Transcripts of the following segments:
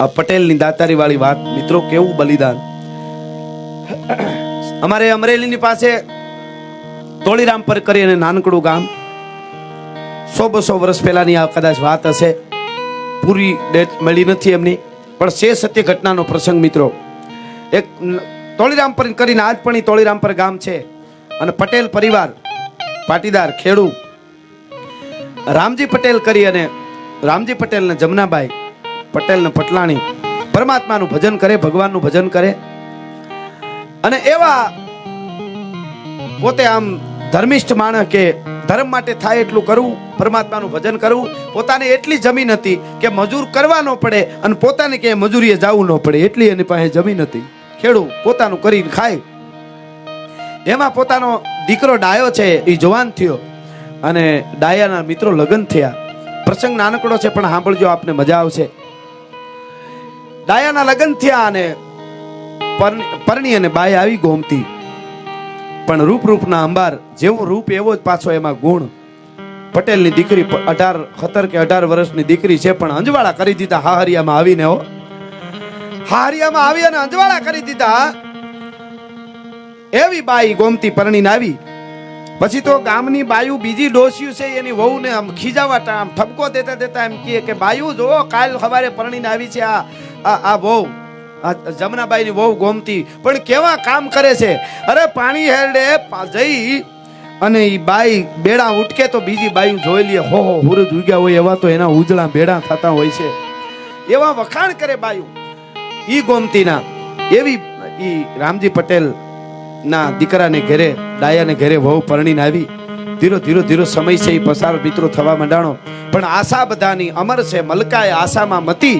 આ પટેલની દાતારી વાળી વાત મિત્રો, કેવું બલિદાન. અમારે અમરેલીની પાસે તોળીરામ પર કરી અને નાનકડું ગામ, 100-200 વર્ષ પહેલાની આ કદાચ વાત હશે, પૂરી ડેટ મળી નથી એમની, પણ છે સત્ય ઘટનાનો પ્રસંગ મિત્રો. એક તોળીરામ પર કરીને આજ પણ તોળીરામ પર ગામ છે અને પટેલ પરિવાર, પાટીદાર ખેડૂ રામજી પટેલ કરી અને રામજી પટેલ ને જમનાબાઈ પટેલ ને પટલાણી પરમાત્માનું ભજન કરે, ભગવાનનું ભજન કરે અને એવા પોતે આમ ધર્મિષ્ઠ માણસ કે ધર્મ માટે થાય એટલું કરવું, પરમાત્માનું ભજન કરવું. પોતાને એટલી જમીન હતી કે મજૂર કરવા ન પડે અને પોતાને કે મજૂરીએ જવું ન પડે, એટલી એની પાસે જમીન હતી. ખેડૂ પોતાનું કરીને ખાય. એમાં પોતાનો દીકરો ડાયો છે એ જવાન થયો અને ડાયાના મિત્રો લગ્ન થયા. પ્રસંગ નાનકડો છે પણ સાંભળજો, આપને મજા આવશે. ડાયાના લગ્ન થયા અને પરણી અને બાઈ આવી ગોમતી, પણ રૂપના અંબાર, જેવું રૂપ એવો જ પાછો એમાં ગુણ. પટેલની દીકરી 17 કે 18 વર્ષની દીકરી છે, પણ અંજવાળા કરી દીધા હાહરિયામાં આવીને. હાહરિયામાં આવી અને અંજવાળા કરી દીધા. એવી બાઈ ગોમતી પરણીને આવી. પછી તો ગામની બાયુ બીજી ડોસ્યું છે એની વહુને આમ ખીજાવા આમ ઠપકો દેતા એમ કહે કે બાયુ જો કાલ સવારે પરણીને આવી છે આ વહુ, જમનાબાઈની વહુ ગોમતી, પણ કેવા કામ કરે છે. અરે પાણી હેરડે જઈ અને ઈ બાઈ બેડા ઉટકે તો બીજી બાયું જોઈ લે, હો હુરજ ઉગ્યા હોય એવા તો એના ઉજળા બેડા થતા હોય છે, એવા વખાણ કરે બાયું ઈ ગોમતીના. એવી ઈ રામજી પટેલ ના દીકરાને ઘરે, ડાયાને ઘરે વહુ પરણીને આવી. ધીરો સમય છે એ પસાર મિત્રો થવા માંડાણો. પણ આશા બધાની અમર છે, મલકાય આશામાં મતી,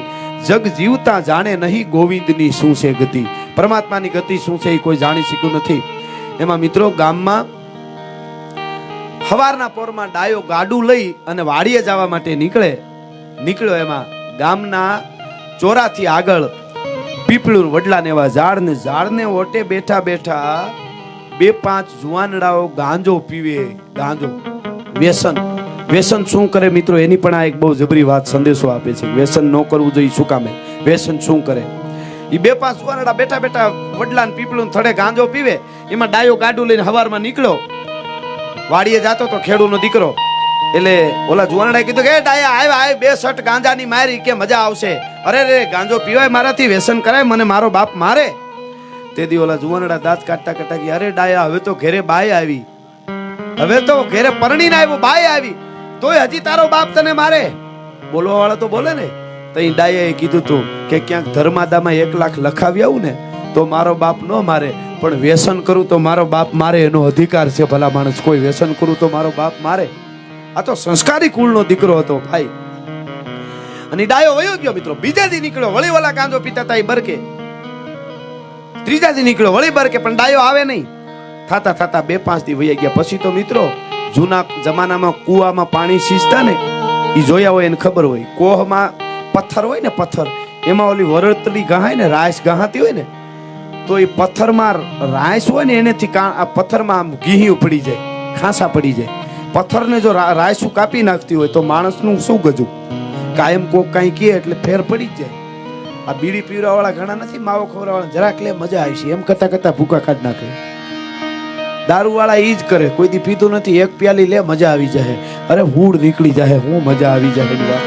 જગ જીવતા જાણે નહીં ગોવિંદની શું છે ગતિ. પરમાત્માની ગતિ શું છે એ કોઈ જાણી શક્યું નથી. એમાં મિત્રો ગામમાં સવારના પોરમાં ડાયો ગાડું લઈ અને વાડીએ જવા માટે નીકળ્યો. એમાં ગામના ચોરાથી આગળ પીપળું વડલાને એવા ઝાડને ઓટે બેઠા 2-5 જુવાનડાઓ ગાંજો પીવે. ગાંજો વ્યસન શું કરે મિત્રો, એની પણ આ એક બહુ જબરી વાત સંદેશો આપે છે. વ્યસન ન કરવું જોઈએ. શું કામે વ્યસન શું કરે? એ 2-5 જુવાનડા બેઠા વડલાને પીપળું થડે ગાંજો પીવે. એમાં ડાયો ગાડું લઈને સવારમાં નીકળ્યો, વાડીએ જાતો તો ખેડૂનો દીકરો. એટલે ઓલા જુવાનડાએ કીધું કે ડાયા આવ 2 શટ ગાંજાની મારી કે મજા આવશે. અરે રે ગાંજો પીવાય મારાથી, વ્યસન કરાય, મને મારો બાપ મારે. તેથી ઓલા જુવાનડા દાંત કાઢતા કે અરે ડાયા હવે તો ઘરે બાઈ આવી, હવે તો ઘરે પરણીને આવ્યો, બાઈ આવી, તોય હજી તારો બાપ તને મારે. બોલવા વાળા તો બોલે ને. તઈ ડાયાએ કીધું તું કે ક્યાંક ધર્માદામાં 1 લાખ લખાવી આવું ને તો મારો બાપ ન મારે, પણ વ્યસન કરું તો મારો બાપ મારે, એનો અધિકાર છે. ભલા માણસ કોઈ વ્યસન કરું તો મારો બાપ મારે. આ તો સંસ્કારી કુળનો દીકરો હતો ભાઈ. અને ડાયો વયો ગયો મિત્રો. બીજા દી નીકળ્યો, વળી વાલા ગાંજો પીતા હતા એ બરકે. ત્રીજા દી નીકળ્યો, વળી બરકે, પણ ડાયો આવે નહીં. થતા 2-5 દી વયા ગયા. પછી તો મિત્રો જૂના જમાનામાં કુવામાં પાણી સીંચતા ને એ જોયા હોય એને ખબર હોય. કોહમાં પથ્થર હોય ને, પથ્થર એમાં ઓલી વરતલી ગહાય ને, રાઈસ ગહાતી હોય ને, તો એ પથ્થરમાં રાઈસ હોય ને એનેથી આ પથ્થરમાં આમ ઘી પડી જાય, ખાંસા પડી જાય. પથ્થરને જો રાઈસું કાપી નાખતી હોય તો માણસનું શું ગજું. કાયમ કોક કાંઈ કહે એટલે ફેર પડી જ જાય. આ બીડી પીવડા વાળા ઘણા નથી, માવો ખવડાવવાળા જરાક લે મજા આવી છે એમ કરતા ભૂકા કાઢ નાખે. દારૂ વાળા ઈ જ કરે, કોઈ દી પીતું નથી, 1 પ્યાલી લે મજા આવી જાય, અરે હૂડ નીકળી જાય, હું મજા આવી જાય.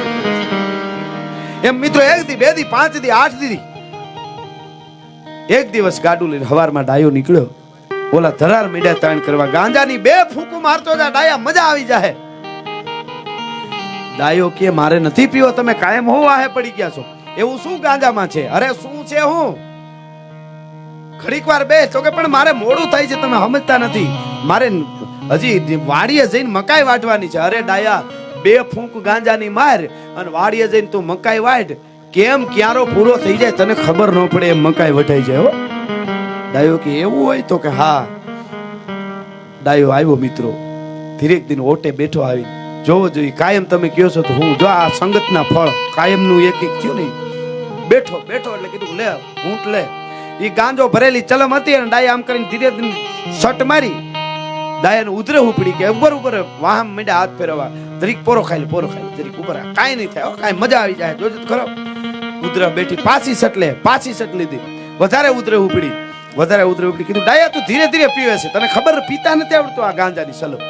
એમ મિત્રો 1 દી 2 દી 5 દી 8 દી એક દિવસ ગાડું લઈને સવારમાં ડાયો નીકળ્યો. ઓલા ધરાર મીડા તાણ કરવા, ગાંજાની 2 ફૂંકું મારતો જા ડાયા, મજા આવી જાય. ડાયો કે મારે નથી પીવો, તમે કાયમ હો વાહે પડી ગયા છો, એવું શું ગાંજામાં છે? અરે શું છે? હું ઘડીક વાર બે તો કે પણ મારે મોડું થાય છે, તમે સમજતા નથી, મારે હજી વાડીએ જઈને મકાઈ વાટવાની છે. અરે ડાયા 2 ફૂંક ગાંજાની માર અને વાડીએ જઈને તું મકાઈ વાટ, કેમ ક્યારો પૂરો થઈ જાય તને ખબર ન પડે એમ મકાઈ વટાઈ જાય. હો ડાયો કે એવું હોય તો કે હા. ડાયો આવ્યો મિત્રો, ધીરેક દિન ઓટે બેઠો આવી. જોવો જોઈએ કાયમ તમે કહો છો તો હું જો આ સંગતના ફળ કાયમનું એક થયું નહીં. બેઠો એટલે કીધું લે ઊંટ લે. એ ગાંજો ભરેલી ચલમ હતી અને ડાયા આમ કરીને ધીરે ધીરે શટ મારી. ડાયાને ઉધરે ઉપડી કે ઉપર વાહમ મીડા હાથ ફેરવા, જરીક પોરો ખાઈ જરીક ઉપર, કાંઈ નહીં થાય, કાંઈ મજા આવી જાય, જોજો ખરો. ઉધરા બેઠી, પાછી સટ લીધી, વધારે ઉધરે ઉપડી, કીધું ડાયા તું ધીરે ધીરે પીવે છે, તને ખબર પીતા નથી આવડતું આ ગાંજાની સલમ,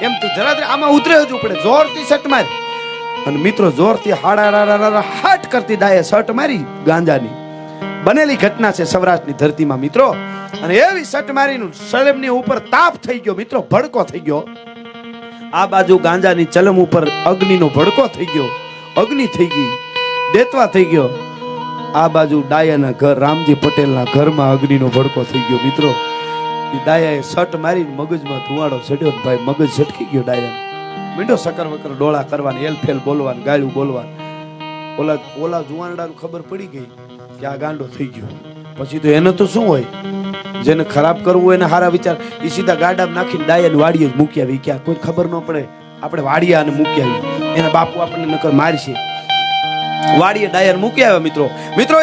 એમ તું જરા આમાં ઉધરે જ ઉપડે, જોરથી સટ મારી. અને મિત્રો જોરથી હાટ કરતી ડાયે સટ મારી ગાંજાની. બનેલી ઘટના છે સૌરાષ્ટ્રની ધરતીમાં મિત્રો. અને એવી સટ મારીનું સલમની ઉપર તાપ થઈ ગયો મિત્રો, ભડકો થઈ ગયો. આ બાજુ ગાંજાની ચલમ ઉપર અગ્નિનો ભડકો થઈ ગયો, અગ્નિ થઈ ગઈ, દેતવા થઈ ગયો. આ બાજુ ડાયાના ઘર, રામજી પટેલના ઘરમાં અગ્નિનો ભડકો થઈ ગયો મિત્રો. એ ડાયાએ સટ મારીને મગજમાં ધુવાડો ચડ્યો, ભાઈ મગજ ઝટકી ગયો ડાયા. મીંડો સકર વકર ડોળા કરવાની, એલફેલ બોલવાનું, ગાળું બોલવાનું. ઓલા જુવાનડાનું ખબર પડી ગઈ કે આ ગાંડો થઈ ગયો. પછી તો એને તો શું હોય, જેને ખરાબ કરવું હોય એને હારા વિચાર, એ સીધા ગાડામાં નાખીને ડાયાની વાડીએ જ મૂકી આવી. ક્યાં કોઈ ખબર ન પડે, આપણે વાડીયા અને મૂકી આવી, એના બાપુ આપણને નકર મારશે. વાડીએ ડાયર મૂકી આવ્યા મિત્રો.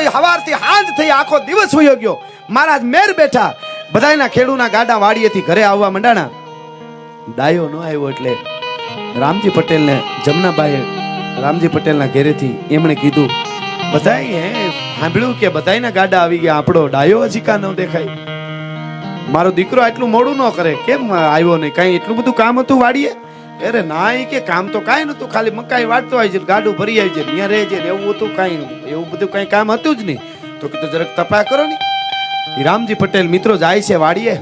એ હવારથી હાંજ થઈ, આખો દિવસ વયો ગયો. મહારાજ મેર બેઠા, બધાયના ખેડૂના ગાડા વાડીએથી ઘરે આવવા માંડાણા. ડાયો ન આવ્યો એટલે રામજી પટેલને, જમનાબાઈએ રામજી પટેલના ઘરેથી એમણે કીધું, બધાય સાંભળ્યું કે બધાયના ગાડા આવી ગયા, આપણો ડાયો હજી કા ન દેખાય? મારો દીકરો આટલું મોડું ન કરે, કેમ આવ્યો નહીં? કઈ એટલું બધું કામ હતું વાડીએ? અરે ના, કે કામ તો કાંઈ નતું, ખાલી મકાઈ વાટતો આવી છે, ગાડું ભરી આવી છે, ત્યાં રહે છે, એવું હતું કાંઈ, એવું બધું કઈ કામ હતું જ નહીં. તો કીધું જરાક તપા કરો ને. રામજી પટેલ મિત્રો જાય છે વાડીએ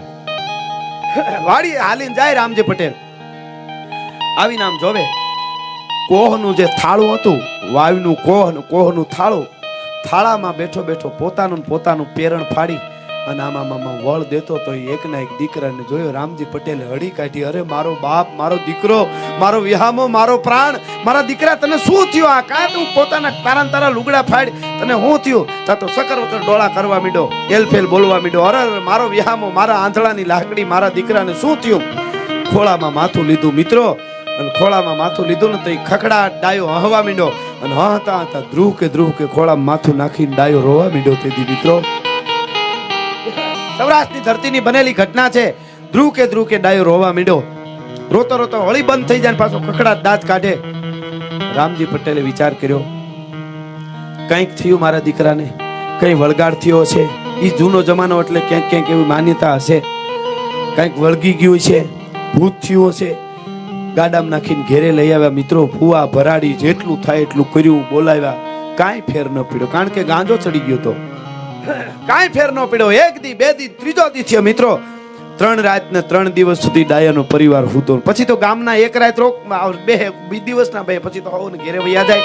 હાલીને જાય રામજી પટેલ. આવીને આમ જોવે, કોહનું જે થાળું હતું, વાવનું કોહનું થાળું, થાળામાં બેઠો પોતાનું પેરણ ફાડી અને આમાં વળ દેતો તો એકના એક દીકરાને જોયો. રામજી પટેલે હળી કાઢી, અરે મારો બાપ, મારો દીકરો, મારો વિહામો, મારો પ્રાણ, મારા દીકરા તને શું થયું? આ કાંઈ તું પોતાના તારા લુગડા ફાડી, તને શું થયું? તા તો સકર વકર ડોળા કરવા મીડો, એલફેલ બોલવા મીડો, અરે મારો વિહામો, મારા આંધળાની લાકડી, મારા દીકરાને શું થયું? ખોળામાં માથું લીધું મિત્રો, અને ખોળામાં માથું લીધું ને તો એ ખખડાટ ડાયો હવા મીડો, અને હતા ધ્રુવ કે ખોળામાં માથું નાખીને ડાયો રોવા મીડો. તેથી મિત્રો સૌરાષ્ટ્રની ધરતીની બનેલી ઘટના છે. ધ્રુવ કે ડાયો રોવા મીડો, રોતો હળી બંધ થઈ જાય, પાછો ખખડાટ દાંત કાઢે. રામજી પટેલે વિચાર કર્યો, કંઈક થયું મારા દીકરાને, કઈ વળગાડ થયો છે. એ જૂનો જમાનો એટલે ક્યાંક એવી માન્યતા હશે, કંઈક વળગી ગયું છે, ભૂત થયું હશે. ગાડામાં નાખીને ઘેરે લઈ આવ્યા મિત્રો. ફુવા ભરાડી, જેટલું થાય એટલું કર્યું, બોલાવ્યા, કાંઈ ફેર ન પડ્યો, કારણ કે ગાંજો ચડી ગયો તો. કાંઈ ફેર ન પડ્યો. એક દી, બે દી, ત્રીજો દી થયો મિત્રો. 3 રાત ને 3 દિવસ સુધી ડાયાનો પરિવાર હૂતો. પછી તો ગામના એક રાત રોક, બે દિવસના બે, પછી તો હવે ઘેરે વયા જાય.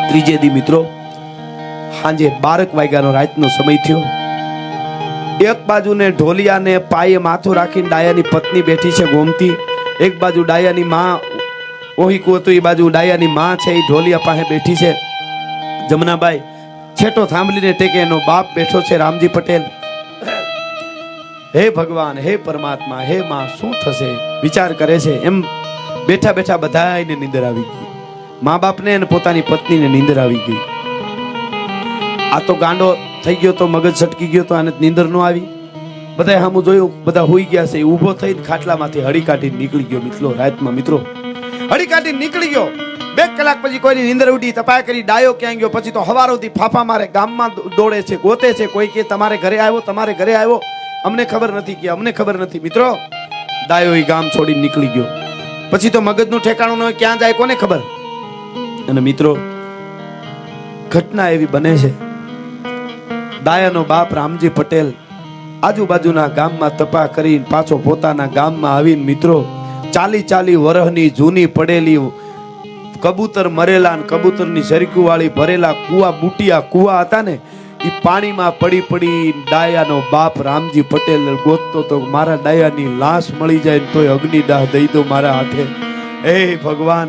ત્રીજે દી મિત્રો સાંજે 12 વાગ્યાનો રાતનો સમય થયો. એક બાજુને ઢોલિયાને પાયે માથું રાખીને ડાયાની પત્ની બેઠી છે ગોમતી. એક બાજુ ડાયાની માં ઓહીકું હતું, એ બાજુ ડાયાની માં છે, એ ઢોલિયા પાસે બેઠી છે. જમનાબાઈ છેટો થાંભલીને ટેકે એનો બાપ બેઠો છે રામજી પટેલ. હે ભગવાન, હે પરમાત્મા, હે માં, શું થશે વિચાર કરે છે. એમ બેઠા બધાને નીંદર આવી ગઈ. મા બાપને અને પોતાની પત્નીને નીંદર આવી ગઈ. આ તો ગાંડો થઈ ગયો તો, મગજ છટકી ગયો તો, આને નીંદર ન આવી. બધા સામું જોયું, બધા હોઈ ગયા છે. ઊભો થઈને ખાટલામાંથી હળી કાઢીને નીકળી ગયો મિત્રો. રાતમાં મિત્રો હળી કાઢીને નીકળી ગયો. 2 કલાક પછી કોઈની નીંદર ઉડી, તપાય કરી, ડાયો ક્યાં ગયો? પછી તો હવારોથી ફાફા મારે, ગામમાં દોડે છે, ગોતે છે. કોઈ કે તમારે ઘરે આવ્યો, અમને ખબર નથી મિત્રો. ડાયો એ ગામ છોડીને નીકળી ગયો. પછી તો મગજનું ઠેકાણું ન હોય, ક્યાં જાય કોને ખબર. અને મિત્રો ઘટના એવી બને છે, ડાયાનો બાપ રામજી પટેલ આજુબાજુના ગામમાં તપા કરીને પાછો પોતાના ગામમાં આવીને મિત્રો 40 વર્ષની જૂની પડેલી કબૂતર મરેલા ને કબૂતરની ઝરકુ વાળી ભરેલા કુવા, બુટિયા કુવા હતા ને, એ પાણીમાં પડી ડાયાનો બાપ રામજી પટેલ ગોતતો તો મારા ડાયાની લાશ મળી જાય તોય અગ્નિદાહ દઈ દો મારા હાથે. હે ભગવાન,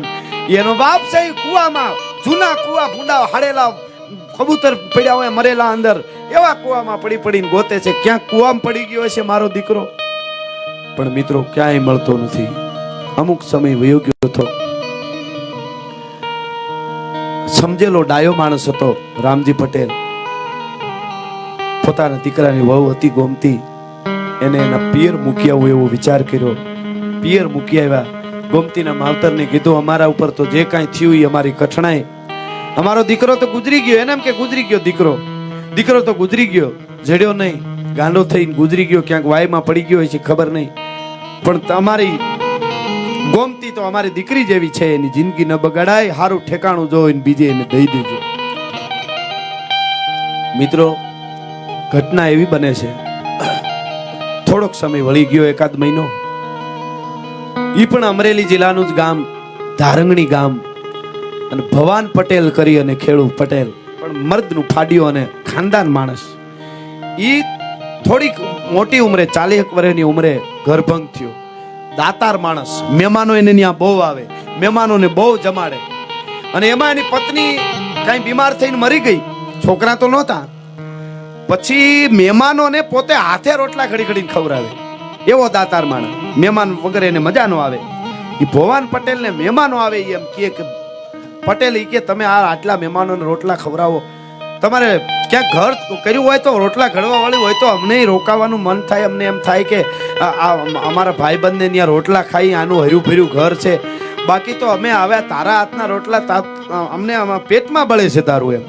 એનો બાપ છે કુવામાં, જૂના કુવા, ભૂંડા હાડેલા કબૂતર પડ્યા હોય મરેલા અંદર, એવા કુવામાં પડીને ગોતે છે. ક્યાંક કુવામાં પડી ગયો છે મારો દીકરો, પણ મિત્રો ક્યાંય મળતો નથી. અમુક સમય વયો ગયો હતો. સમજેલો ડાયો માણસ હતો રામજી પટેલ. પોતાના દીકરાની વહુ હતી ગોમતી, એને એના પિયર મૂકી આવું એવો વિચાર કર્યો. પિયર મૂકી આવ્યા. ગોમતીના માવતરને કીધું અમારા ઉપર તો જે કાંઈ થયું એ અમારી કઠણાઈ, અમારો દીકરો તો ગુજરી ગયો, એને એમ કે ગુજરી ગયો દીકરો તો ગુજરી ગયો, જડ્યો નહીં, ગાંડો થઈને ગુજરી ગયો, ક્યાંક વાયમાં પડી ગયો હોય છે ખબર નહીં, પણ તમારી ગોમતી તો અમારી દીકરી જેવી છે, એની જિંદગી ન બગાડાય, સારું ઠેકાણું જોઈને બીજે એને દઈ દેજો. મિત્રો, ઘટના એવી બને છે, થોડોક સમય વળી ગયો, એકાદ મહિનો, ઈ પણ અમરેલી જિલ્લાનું જ ગામ, ધારંગણી ગામ, અને ભવાન પટેલ કરી અને ખેડૂ પટેલ, પણ મર્દનું ફાડ્યો અને ખાનદાન માણસ. ઈ થોડીક મોટી ઉંમરે, 40 વર્ષની ઉંમરે ગર્ભંગ થયો. દાતાર માણસ, મહેમાનો એને ત્યાં બહુ આવે, મહેમાનોને બહુ જમાડે, અને એમાં એની પત્ની કઈ બીમાર થઈને મરી ગઈ, છોકરા તો નહોતા. પછી મહેમાનોને પોતે હાથે રોટલા ઘડી ઘડીને ખવડાવે, એવો દાતાર માણસ. મહેમાન વગર એને મજા ન આવે. એ ભવાન પટેલ ને મહેમાનો આવે, એમ કે પટેલ કે તમે આ આટલા મહેમાનોને રોટલા ખવડાવો, તમારે ક્યાંક ઘર કર્યું હોય તો રોટલા ઘડવા વાળી હોય તો અમને રોકાવાનું મન થાય. અમને એમ થાય કે અમારા ભાઈબંધને ત્યાં રોટલા ખાઈ, આનું હર્યું ભર્યું ઘર છે, બાકી તો અમે આવ્યા તારા હાથના રોટલા અમને પેટમાં બળે છે તારું. એમ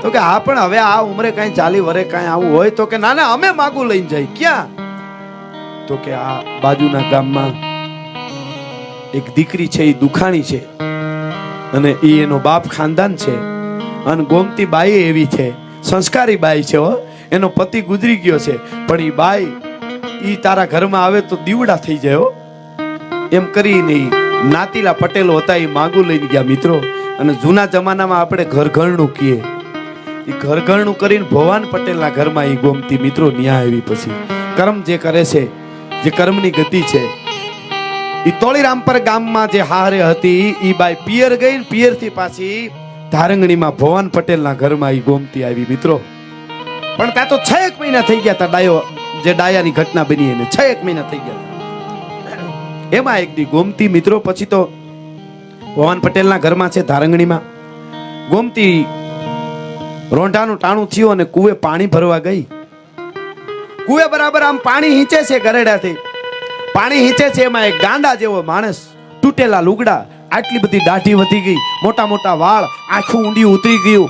તો કે હા, પણ હવે આ ઉંમરે કાંઈ 40 વર્ષે કાંઈ આવું હોય તો કે ના ના, અમે માગું લઈને જાય. ક્યાં? તો કે આ બાજુના ગામમાં એક દીકરી છે, એ દુખાણી છે, અને એ એનો બાપ ખાનદાન છે, અને ગોમતી બાઈ એવી છે, સંસ્કારી બાઈ છે હો, એનો પતિ ગુજરી ગયો છે, પણ એ બાઈ ઈ તારા ઘરમાં આવે તો દીવડા થઈ જાય હો. એમ કરીને નાતીલા પટેલો હતા, એ માગું લઈને ગયા મિત્રો. અને જૂના જમાનામાં આપણે ઘરઘરણું કહીએ, એ ઘરઘરણું કરીને ભવાન પટેલના ઘરમાં એ ગોમતી મિત્રો ન્યા આવી. પછી કર્મ જે કરે છે, જે કર્મની ગતિ છે, ઈ તોળીરામપર ગામમાં જે હારે હતી, ઈ બાઈ પિયર ગઈ, ને પિયર થી પાછી ધારંગણીમાં ભવાન પટેલના ઘરમાં ઈ ગોમતી આવી મિત્રો. પણ ત્યાં તો 6 મહિના થઈ ગયા હતા. ડાયો જે ડાયાની ઘટના બની એને 6 મહિના થઈ ગયા. એમાં એક દી ગોમતી મિત્રો, પછી તો ભવાન પટેલના ઘરમાં છે ધારંગણીમાં, ગોમતી રોંઢાનું ટાણું થયું અને કુએ પાણી ભરવા ગઈ. કુએ બરાબર આમ પાણી હીંચે છે, ગરેડાથી પાણી હીંચે છે. એમાં એક ગાંડા જેવો માણસ, તૂટેલા લુગડા, આટલી બધી દાઢી વધી ગઈ, મોટા મોટા વાળ, આખું ઊંડી ઉતરી ગયું,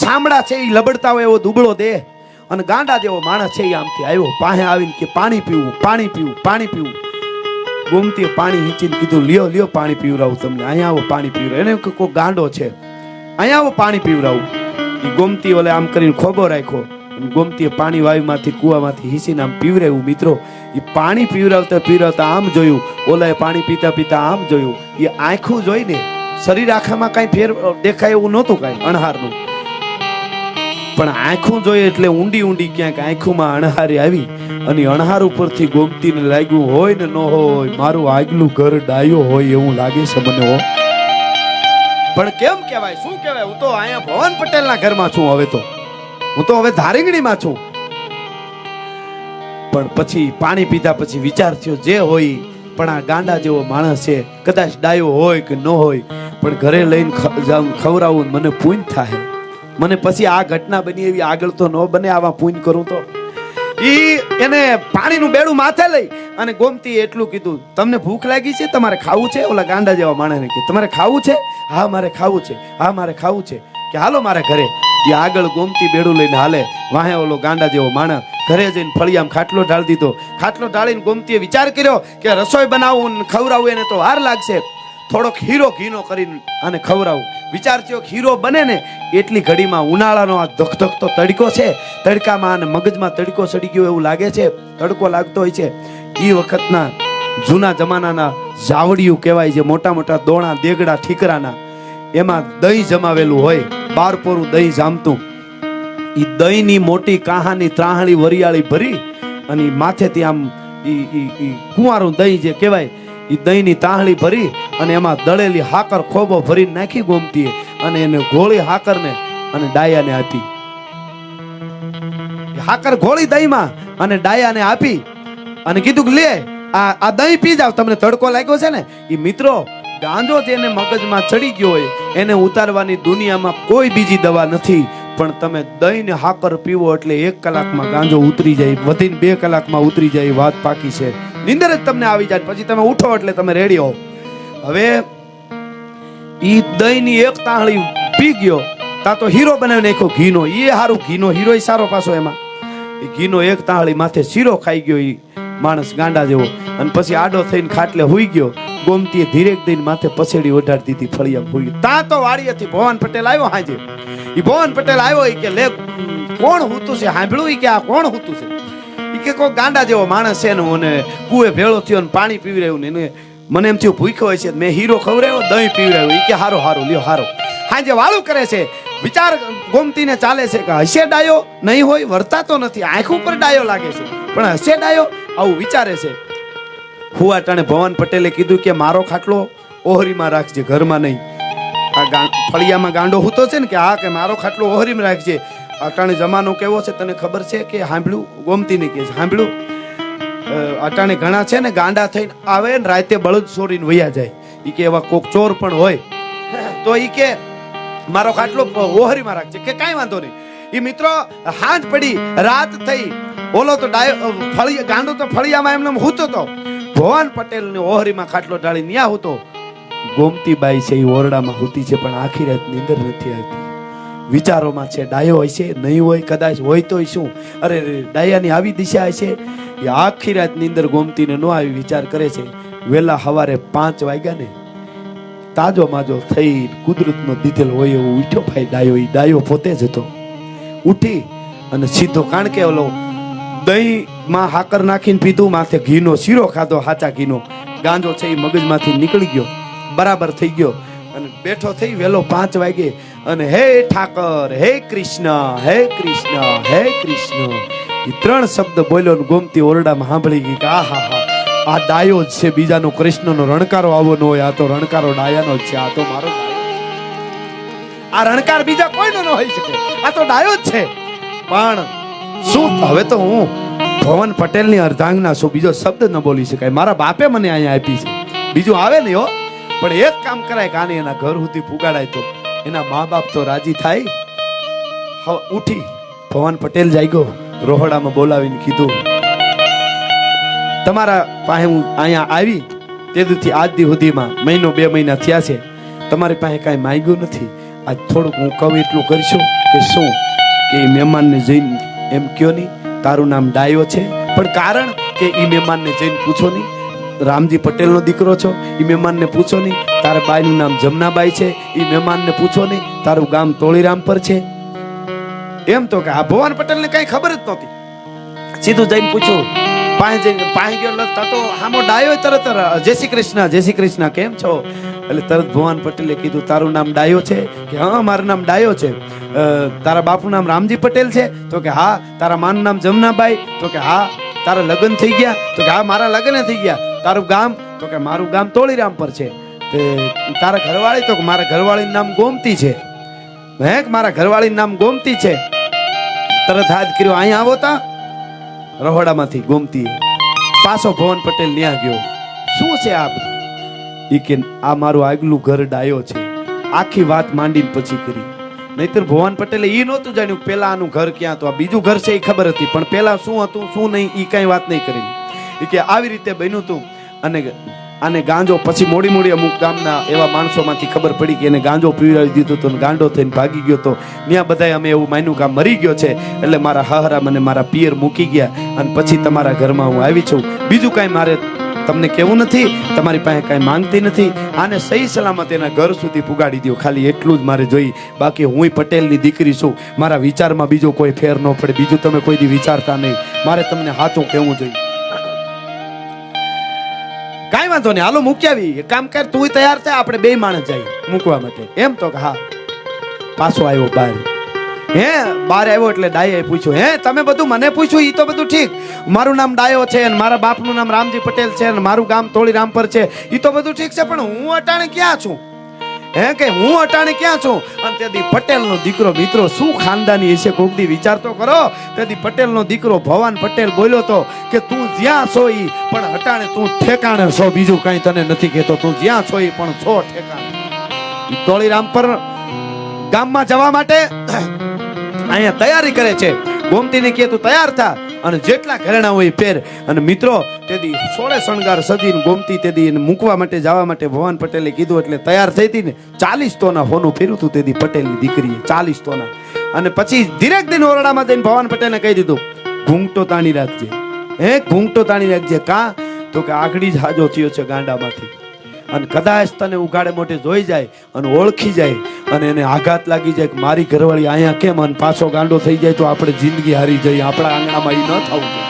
સાંભળા છે એ લબડતા હોય એવો દુબળો દેહ, અને ગાંડા જેવો માણસ છે. એ આમથી આવ્યો, પાસે આવીને કે પાણી પીવું, પાણી પીવું, પાણી પીવું. ગોમતીએ પાણી હીંચીને કીધું, લ્યો લ્યો પાણી પીવરાવું તમને, અહીંયા આવો પાણી પીવરાવું. એને કોઈ ગાંડો છે, અહીંયા આવો પાણી પીવરાવું. એ ગોમતી ઓલે આમ કરીને ખોબો રાખ્યો, ગોમતીએ પાણી વાયુમાંથી કુવામાંથી હિંચીને આમ પીવરાવ્યું મિત્રો. એ પાણી પીવરાવતા પીવરાવતા આમ જોયું, ઓલાએ પાણી પીતા પીતા આમ જોયું. એ આંખું જોઈને શરીર આખામાં કાંઈ ફેર દેખાય એવું નહોતું, કાંઈ અણહારનું, પણ આંખું જોઈએ એટલે ઊંડી ઊંડી ક્યાંક આંખુમાં અણહારી આવી. અને અણહાર ઉપરથી ગોમતીને લાગ્યું હોય ને ન હોય, મારું આગલું ઘર ડાયો હોય એવું લાગે છે મને હો. પણ કેમ કહેવાય, શું કહેવાય, હું તો અહીંયા ભવાન પટેલના ઘરમાં છું, હવે તો હું તો હવે ધારંગણીમાં છું. પણ પછી પાણી પીધા પછી વિચાર થયો, જે હોય પણ આ ગાંડા જેવો માણસ છે, કદાચ ડાયો હોય કે ન હોય, પણ ઘરે લઈને ખવડાવું મને પુણ્ય થાય. મને પછી આ ઘટના બની એવી આગળ તો ન બને, આવા પુણ્ય કરું તો. એને પાણીનું બેડું માથે લઈ અને ગોમતી એટલું કીધું, તમને ભૂખ લાગી છે, તમારે ખાવું છે? ઓલા ગાંડા જેવા માણસને કે તમારે ખાવું છે? હા મારે ખાવું છે, હા મારે ખાવું છે. કે હાલો મારે ઘરે. એ આગળ ગોમતી બેડું લઈને હાલે, વાહે ઓલો ગાંડા જેવો માણસ ઘરે જઈને ફળિયામ ખાટલો ઢાળી દીધો. ખાટલો ઢાળીને ગોમતીએ વિચાર કર્યો કે રસોઈ બનાવું ખવડાવું એને તો વાર લાગશે, થોડોક હીરો ઘીનો કરીને આને ખવડાવું. વિચાર થયો હીરો બને ને એટલી ઘડીમાં ઉનાળાનો આ ધકધકતો તડકો છે, તડકામાં અને મગજમાં તડકો સડી ગયો એવું લાગે છે, તડકો લાગતો હોય છે. એ વખતના જૂના જમાનાના જાવડિયું કહેવાય, જે મોટા મોટા દોણા દેગડા ઠીકરાના, એમાં દહીં જમાવેલું હોય, 12 પોરું દહીં જામતું. એ દહીંની મોટી કાહાની ત્રાહણી વરિયાળી ભરી અને માથેથી આમ કુંવારું દહીં જે કહેવાય, એ દહીંની તાહળી ભરી અને એમાં દળેલી હાકર ખોબો ભરીને નાખી ગોમતીએ, અને એને ગોળી હાકરને અને ડાયાને આપી. હાકર ગોળી દહીંમાં અને ડાયાને આપી અને કીધું કે લે આ દહીં પી જાવ, તમને તડકો લાગ્યો છે ને. એ મિત્રો ગાંજો જેને મગજમાં ચડી ગયો હોય એને ઉતારવાની દુનિયામાં કોઈ બીજી દવા નથી, પણ તમે દહીં ને હાકર પીવો એટલે 1 કલાકમાં ગાંજો ઉતરી જાય, વધીને 2 કલાકમાં ઉતરી જાય, વાત પાકી છે. નિંદર જ તમને આવી જાય, પછી તમે ઉઠો એટલે તમે રેડી હો. હવે ઈ દહીંની 1 તાહળી પી ગયો તા તો હીરો બનાવી નાખ્યો ઘીનો. એ હારું ઘીનો હીરો સારો પાછો. એમાં એ ઘીનો એક તાળી માથે શીરો ખાઈ ગયો એ માણસ ગાંડા જેવો, અને પછી આડો થઈને ખાટલે હુઈ ગયો. ગોમતીએ ધીરેક દઈને માથે પછેડી ઓઢાડી દીધી, ફળિયા હુઈ ગયો. તા તો વાડીએથી ભવાન પટેલ આવ્યો હાજે. એ ભવાન પટેલ આવ્યો એ કે લે કોણ હૂતું છે, સાંભળ્યું એ કે આ કોણ હૂતું છે? એ કે કોઈ ગાંડા જેવો માણસ છે ને, અને કુએ ભેળો થયો ને પાણી પીવી રહ્યું ને એને મને એમ થયું ભૂખ્યો હોય છે, મેં હીરો ખવડાવ્યો, દહીં પીવી રહ્યું. એ કે હારો હારો લ્યો હારો. હાજે વાળું કરે છે. વિચાર ગોમતીને ચાલે છે કે હશે ડાયો? નહીં હોય, વર્તાતો નથી, આંખ ઉપર ડાયો લાગે છે, પણ હશે ડાયો? આવું વિચારે છે. હુવા ટાણે ભવાન પટેલે કીધું કે મારો ખાટલો ઓહરીમાં રાખજે, ઘરમાં નહીં. આ ફળિયામાં ગાંડો હૂતો છે ને કે હા, કે મારો ખાટલો ઓહરીમાં રાખજે. અટાણે જમાનો કેવો છે તને ખબર છે? કે સાંભળ્યું? ગોમતીને કહે છે સાંભળ્યું? અટાણે ઘણા છે ને ગાંડા થઈને આવે ને રાતે બળદ ચોરીને વયા જાય. ઈ કે એવા કોક ચોર પણ હોય તો ઈ કે મારો ખાટલો ઓહરીમાં રાખજે. કે કાંઈ વાંધો નહીં. ઈ મિત્રો હાંજ પડી, રાત થઈ, ઓલો તો ડાયો ગાંડો તો ફળિયામાં એમને હૂતો તો. ભવાન પટેલ ને ઓહરીમાં ખાટલો ઢાળી ન્યા હૂતો. ગોમતીબાઈ છે એ ઓરડામાં હૂતી છે, પણ આખી રાત નીંદર નથી આવતી. વિચારોમાં છે ડાયો હોય છે, નહીં હોય, કદાચ હોય તોય શું? અરે ડાયાની આવી દિશા છે. એ આખી રાત નીંદર ગોમતીને ન આવી વિચાર કરે છે. વેલા સવારે 5 વાગ્યા ને તાજો માજો થઈ કુદરતનો દીધેલ હોય એવું ઉઠ્યો ભાઈ ડાયો. એ ડાયો પોતે જ હતો. ઉઠી અને સીધો, કારણ કે ઓલો દહીં માં હાકર નાખીને પીધું, માથે ઘીનો શીરો ખાધો, હાચા ઘીનો. ગાંજો છે એ મગજમાંથી નીકળી ગયો, બરાબર થઈ ગયો, અને બેઠો થઈ વેલો 5 વાગે અને હે ઠાકર, હે કૃષ્ણ, હે કૃષ્ણ, હે કૃષ્ણ, એ 3 શબ્દ બોલ્યો ને ગોમતી ઓરડામાં સાંભળી ગઈ કે આ હા હા, આ ડાયો જ છે. બીજાનો કૃષ્ણનો રણકારો આવો ન હોય, આ તો રણકારો ડાયાનો જ છે. આ તો મારો આ રણકાર બીજા કોઈનો ન હોઈ શકે, આ તો ડાયો જ છે. પણ શું હવે તો હું ભવન પટેલની અર્ધાંગના છું, બીજો શબ્દ ન બોલી શકાય. મારા બાપે મને અહીંયા આપી છે, બીજું આવે નહીં હો. પણ એક કામ કરાય કે આને એના ઘર સુધી પુગાડાય તો એના મા બાપ તો રાજી થાય. હવે ઉઠી ભવન પટેલ જાગ્યો, રોહડામાં બોલાવીને કીધું તમારા પાસે હું અહીંયા આવી તેથી આજ દી સુધીમાં 1 2 મહિના થયા છે, તમારી પાસે કાંઈ માંગ્યું નથી. આજ થોડુંક હું કહું એટલું કરશો કે શું? કે એ મહેમાનને જઈને એમ કયો નહીં તારું નામ ડાયો છે, પણ કારણ કે એ મહેમાનને જઈને પૂછો નહીં રામજી પટેલનો દીકરો છો, એ મહેમાનને પૂછો નહીં તારા બાઈનું નામ જમનાબાઈ છે, એ મહેમાનને પૂછો નહીં તારું ગામ તોળીરામ પર છે. એમ તો કે આ ભવાન પટેલને કઈ ખબર જ નહોતી. સીધું જઈને પૂછ્યું, પાસે ગયો તો હામો ડાયો તરત જય શ્રી કૃષ્ણ, જય શ્રી કૃષ્ણ, કેમ છો? એટલે તરત ભવાન પટેલે કીધું તારું નામ ડાયો છે? કે હા મારું નામ ડાયો છે. તારા બાપુનું નામ રામજી પટેલ છે? તો કે હા. તારા માનું નામ જમનાબાઈ? તો કે હા. તારા લગ્ન થઈ ગયા? તો કે હા મારા લગ્ન થઈ ગયા. તારું ગામ? તો કે મારું ગામ તોળીરામ પર છે. તારા ઘરવાળી? તો કે મારા ઘરવાળીનું નામ ગોમતી છે. હે મારા ઘરવાળીનું નામ ગોમતી છે. તરત હાથ કર્યો અહીંયા આવો તા. રહોડામાંથી ગોમતી પાછો ભવન પટેલ ન્યા ગયો. શું છે આ? ઈ કે આ મારું આગલું ઘર ડાયો છે. આખી વાત માંડીને પછી કરી. નહીતર ભવાન પટેલે ઈ નહોતું જાણ્યું પેલા આનું ઘર ક્યાં હતું, આ બીજું ઘર છે એ ખબર હતી, પણ પેલા શું હતું શું નહીં ઈ કઈ વાત નહીં કરેલી. ઈ કે આવી રીતે બન્યું હતું. અને આને ગાંજો પછી મોડી અમુક ગામના એવા માણસોમાંથી ખબર પડી કે એને ગાંજો પીવડાવી દીધો તો ગાંડો થઈને ભાગી ગયો તો ત્યાં બધાય અમે એવું માન્યું કે મરી ગયો છે, એટલે મારા હહરા મને મારા પિયર મૂકી ગયા અને પછી તમારા ઘરમાં હું આવી છું. બીજું કાંઈ મારે તમને કેવું નથી, તમારી પાસે કાંઈ માંગતી નથી. આને સહી સલામત એના ઘર સુધી પુગાડી દો, ખાલી એટલું જ મારે જોઈ. બાકી હું પટેલની દીકરી છું, મારા વિચારમાં બીજો કોઈ ફેર ન પડે, બીજું તમે કોઈ દી વિચારતા નહીં. મારે તમને સાચું કહેવું જોઈએ. કાંઈ વાંધો નહીં, હાલો મૂકી આવી. કામ કર, તું તૈયાર થાય, આપણે 2 માણસ જાય મૂકવા માટે. એમ તો હા. પાછો આવ્યો બહાર. હે બહાર આવ્યો એટલે ડાયે પૂછ્યું, હે તમે બધું મને પૂછ્યું? ઈ તો બધું ઠીક, મારું નામ ડાયો છે અને મારા બાપનું નામ રામજી પટેલ છે અને મારું ગામ તોળીરામ પર છે, ઈ તો બધું ઠીક છે, પણ હું અટાણે ક્યાં છું? હે કે હું અટાણે ક્યાં છું? અને તેથી પટેલનો દીકરો, મિત્રો શું ખાનદાની હશે, કોક દી વિચાર તો કરો. તેથી પટેલનો દીકરો ભવાન પટેલ બોલ્યો તો કે તું જ્યાં છો ઈ પણ અટાણે તું ઠેકાણે છો, બીજું કઈ તને નથી કહેતો. તું જ્યાં છો ઈ પણ છો ઠેકાણે. તોળીરામ પર ગામમાં જવા માટે અહીંયા તૈયારી કરે છે. ગોમતીને કહે તું તૈયાર થા. અને જેટલા ઘરેણા હોય એ પહેર. અને મિત્રો તેથી સોળે શણગાર સજીને ગોમતી તેથી એને મૂકવા માટે જવા માટે ભવાન પટેલે કીધું એટલે તૈયાર થઈ હતી ને 40 તોના હોનું ફેર્યું હતું તેથી પટેલની દીકરીએ 40 તોના. અને પછી ધીરેક દિન ઓરડામાં જઈને ભવાન પટેલને કહી દીધું ઘૂંઘટો તાણી રાખજે, ઘૂંઘટો તાણી રાખજે. કાં તો કે આગળી જ હાજો થયો છે ગાંડામાંથી, અને કદાચ તને ઉઘાડે મોટે જોઈ જાય અને ઓળખી જાય અને એને આઘાત લાગી જાય કે મારી ઘરવાળી અહીંયા કેમ, અને પાછો ગાંડો થઈ જાય તો આપણે જિંદગી હારી જઈએ, આપણા આંગણામાં એ ન થવું જોઈએ.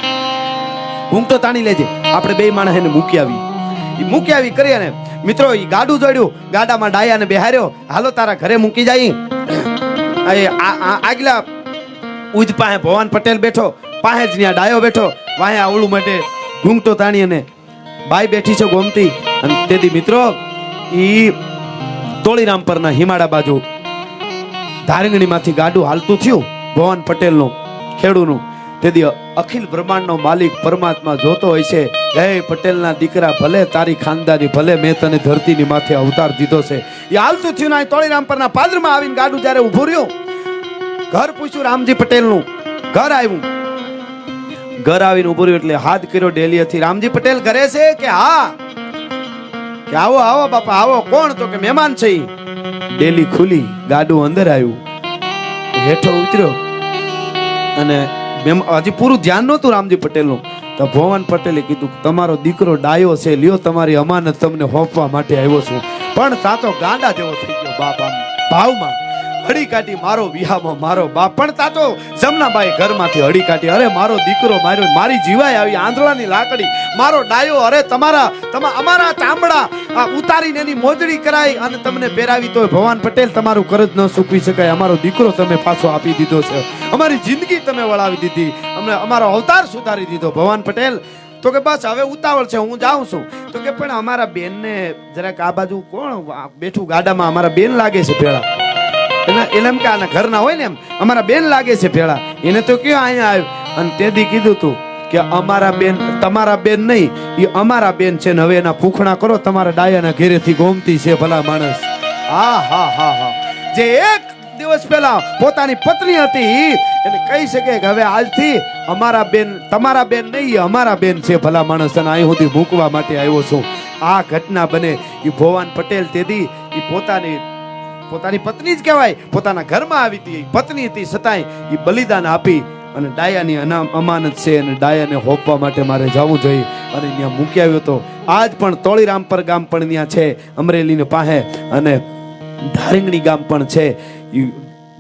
ઘૂંઘટો તાણી લેજે. આપણે બે માણસ એને મૂકી આવી કરી. અને મિત્રો એ ગાડું જોડ્યું, ગાડામાં ડાયાને બેહાર્યો, હાલો તારા ઘરે મૂકી જાય. આગલા ઉજ પાસે ભવાન પટેલ બેઠો, પાસે જ ત્યાં ડાયો બેઠો, વાહે આવડું માટે ઘૂંઘટો તાણી અને બાઈ બેઠી છે ગોમતી. અને તેથી મિત્રો ઈ તોળીરામ પરના હિમાડા બાજુ ધારંગણીમાંથી ગાડું હાલતું થયું ભવાન પટેલનું ખેડૂનું. તેથી અખિલ બ્રહ્માંડનો માલિક પરમાત્મા જોતો હોય છે, હે પટેલના દીકરા, ભલે તારી ખાનદાની, ભલે મેં તને ધરતીની માથે અવતાર દીધો છે. એ હાલતું થયું ને તોળીરામ પરના પાદરમાં આવીને ગાડું જ્યારે ઊભું રહ્યું, ઘર પૂછ્યું રામજી પટેલનું, ઘર આવ્યું. ઘર આવીને ઊભું રહ્યું એટલે હાથ કર્યો ડેલીએથી, રામજી પટેલ ઘરે છે કે હા? કે આવો આવો બાપા આવો. કોણ? તો કે મહેમાન છે. ડેલી ખુલી, ગાડું અંદર આવ્યું, હેઠો ઉતર્યો અને હજી પૂરું ધ્યાન નહોતું રામજી પટેલનું. તો ભવાન પટેલે કીધું તમારો દીકરો ડાયો છે, લ્યો તમારી અમાનત તમને હોપવા માટે આવ્યો છું. પણ તા તો ગાંડા જેવો થઈ ગયો બાપ, આમ ભાવમાં હળી કાઢી મારો વિહામાં મારો બાપ. પણ તા તો જમનાબાઈ ઘરમાંથી હળી કાઢી, અરે મારો દીકરો માર્યો, મારી જીવાય આવી આંધળાની લાકડી, મારો ડાયો, અરે અમારા ચામડા ઉતારીને એની મોજડી કરાઈ અને તમને પહેરાવી. તો ભવાન પટેલ તમારું કરજ ન ચૂકવી શકાય, અમારો દીકરો તમે પાછો આપી દીધો છે, અમારી જિંદગી તમે વળાવી દીધી, અમને અમારો અવતાર સુધારી દીધો. ભવાન પટેલ તો કે બસ હવે ઉતાવળ છે, હું જાઉં છું. તો કે પણ અમારા બેનને જરાક આ બાજુ કોણ બેઠું ગાડામાં, અમારા બેન લાગે છે ભેળા. એને એમ કે આના ઘરના હોય ને એમ અમારા બેન લાગે છે ભેળા. એને તો ક્યાં અહીંયા આવ્યું? અને તેથી કીધું તું કે અમારા બેન તમારા બેન નહીં, એ અમારા બેન છે ને હવે એના પૂખણા કરો, તમારા ડાયાના ઘેરેથી ગોમતી છે ભલા માણસ. હા હા હા હા. જે એક દિવસ પહેલા પોતાની પત્ની હતી એને કહી શકે કે હવે આજથી અમારા બેન તમારા બેન નહીં, અમારા બેન છે ભલા માણસ, અને અહીં સુધી મૂકવા માટે આવ્યો છું. આ ઘટના બને એ ભવાન પટેલ તેથી એ પોતાની પત્ની જ કહેવાય, પોતાના ઘરમાં આવી હતી, પત્ની હતી છતાંય એ બલિદાન આપી અને ડાયાની અમાનત છે અને ડાયાને હોપવા માટે મારે જવું જોઈએ અને ત્યાં મૂકી આવ્યો હતો. આજ પણ તોળીરામપર ગામ પણ ત્યાં છે, અમરેલીની પાસે, અને ધારંગણી ગામ પણ છે.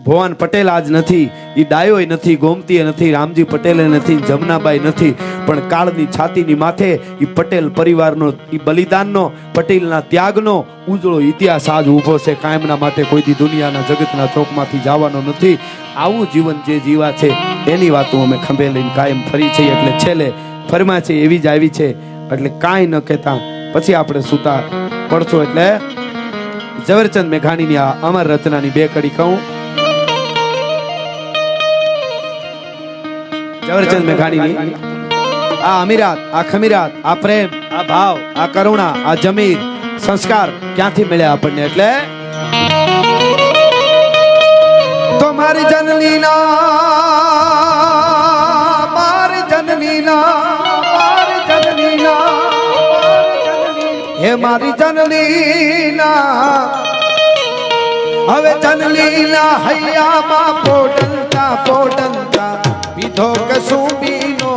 ભવાન પટેલ આજ નથી, એ ડાયોય નથી, ગોમતીએ નથી, રામજી પટેલે નથી, જમનાબાઈ નથી, પણ કાળની છાતીની માથે એ પટેલ પરિવારનો એ બલિદાનનો, પટેલના ત્યાગનો ઉજળો ઇતિહાસ આજ ઊભો છે. કાયમના માટે કોઈ દી દુનિયાના જગતના ચોકમાંથી જવાનો નથી. આવું જીવન જે જીવા છે એની વાતો અમે ખંભે લઈને કાયમ ફરી છે. એટલે છેલ્લે ફરમા છે એવી જ આવી છે, એટલે કાંઈ ન કહેતા પછી આપણે સૂતા પડશો. એટલે ઝવેરચંદ મેઘાણીની આ અમર રચનાની બે કડી કહું. ઝવેરચંદ મેઘાણીની આ અમીરાત, આ ખમીરાત, આ પ્રેમ, આ ભાવ, આ કરુણા, આ જમીર સંસ્કાર ક્યાંથી મળ્યા આપણને? એટલે તો મારી જનનીના હે મારી જનનીના, હવે જનનીના હૈયામાં પોટંતા પીધો કસુંબીનો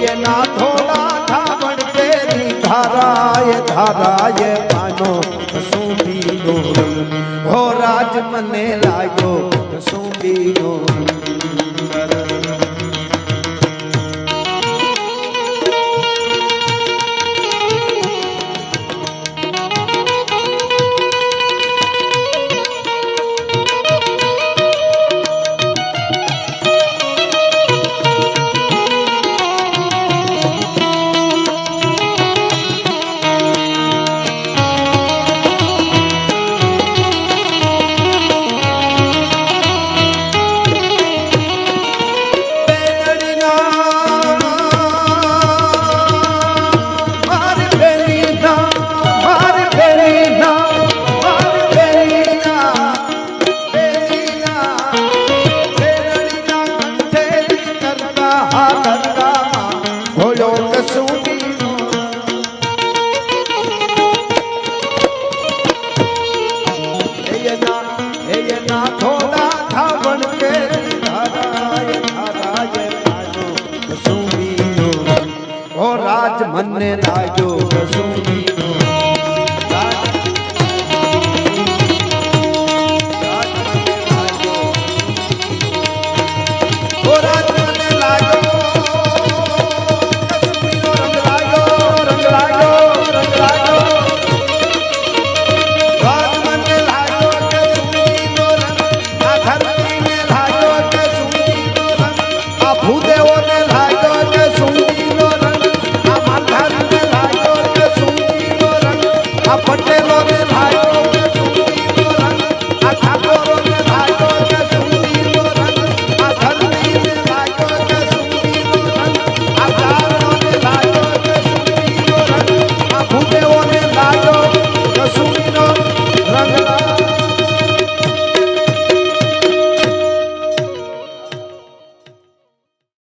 એના થોડા ધાવણ તેની ધારાય પાનો કસુંબીનો રંગ, હો રાજ મને લાગ્યો કસુંબીનો રંગ. મને લાગ્યો કશું